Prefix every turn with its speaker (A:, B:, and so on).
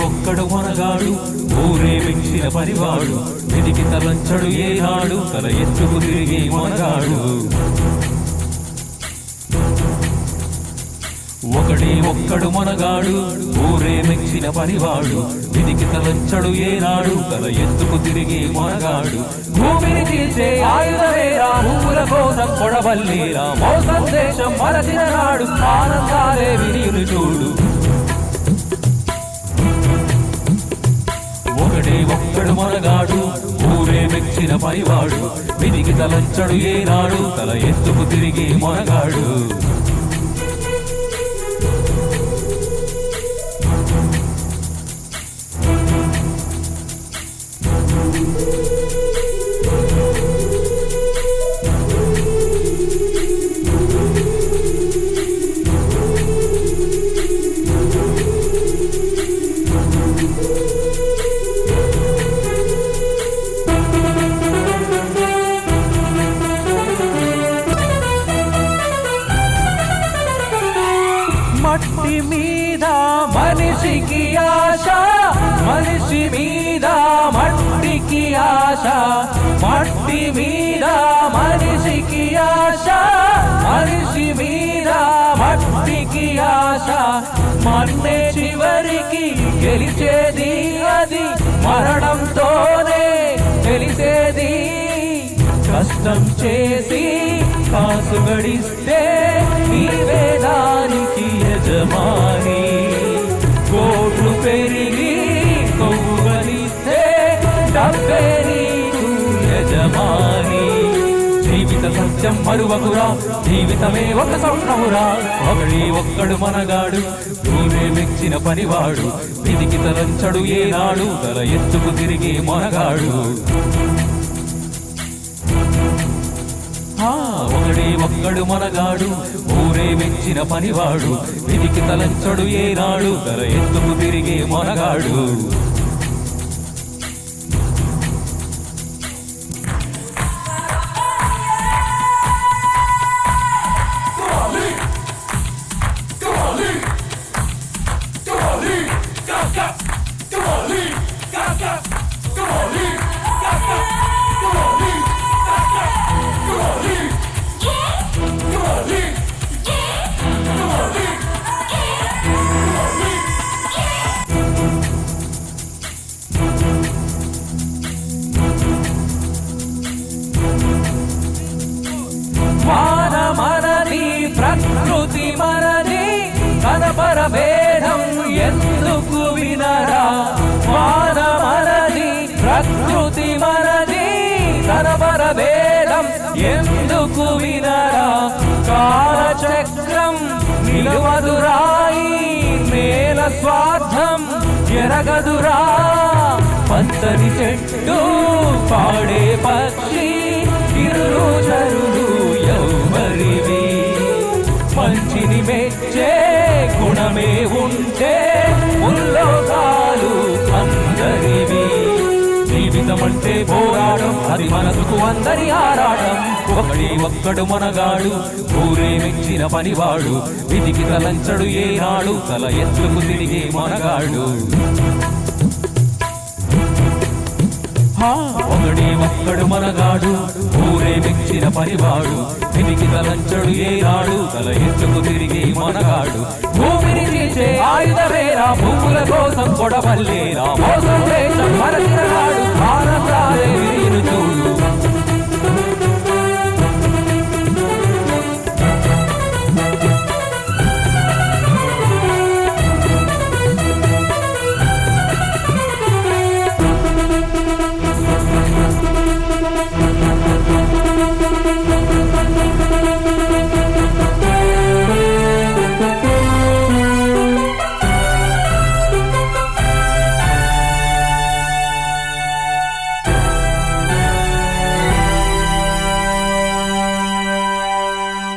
A: ఒక్కడు మనగాడు ఊరే మెచ్చిన పనివాడు వెతికి తలంచడు ఏనాడు తల ఎత్తుకు తిరిగి మనగాడు ఒకడే ఒక్కడు మనగాడు ఊరే మెచ్చిన పనివాడు వెతికి తలంచడు ఏనాడు తల ఎత్తుకు తిరిగి మనగాడు భూమిని తీసే ఆయుధమేరా భూముల కోసం కొడవల్లేరా మోసం దేశం మరచిన నాడు ఆనందాలే వినియులు చూడు ఒకడే ఒక్కడు మనగాడు ఊరే మెచ్చిన పనివాడు విధికి తలంచడు ఏనాడు తల ఎత్తుకు తిరిగి మనగాడు మట్టి మీద మనిషికి ఆశ మనిషి మీద మట్టికి ఆశ మట్టి మీద మనిషికి ఆశ మనిషి మీద మట్టికి ఆశ మన్నే చివరికి గెలిచేది అది మరణంతోనే తెలిసేది కష్టం చేసి కాసు గడిస్తే నీవే దానికి యజమాని కోట్లు పెరిగి కొవ్వలిస్తే డబ్బే నీకు యజమాని జీవిత సత్యం మరువకురా జీవితమే ఒక స్వప్నమురా ఒకడే ఒక్కడు మనగాడు ఊరే మెచ్చిన పనివాడు విధికి తలంచడు ఏనాడు తల ఎత్తుకు తిరిగి మనగాడు ఒకడే ఒక్కడు మనగాడు ఊరే మెచ్చిన పనివాడు విధికి తలంచడు ఏనాడు తల ఎత్తుకు తిరిగి మనగాడు ప్రకృతి మనది కనపర భేదం ఎందుకు వినరా మాన మనది ప్రకృతి మనది కనపర భేదం ఎందుకు వినరా కాలచక్రం నిలువదురాయి నేల స్వార్థం ఎరగదురా పచ్చని చెట్టు పాడే పక్షి ఇరులు చరులు ఎవరివి మంచిని మెచ్చే గుణమే ఉంటే ముల్లోకాలు అందరివి జీవితం అంటే పోరాటం, అది మనసుకు అందరి ఆరాటం. ఒక్కడు మనగాడు, ఊరే మెచ్చిన పనివాడు, విధికి తలంచడు ఏనాడు, తల ఎత్తుకు తిరిగే మనగాడు. ఒక్కడు మనగాడు, ఊరే మెచ్చిన పనివాడు, విధికి తలంచడు ఏనాడు, తల ఎత్తుకు తిరిగే మనగాడు. భూమిని తీసే ఆయుధమేరా, భూముల కోసం కొడవల్లేరా, మోసం వేషం మరచినగాడు, ఆనందాలే విరిగిన చూడు.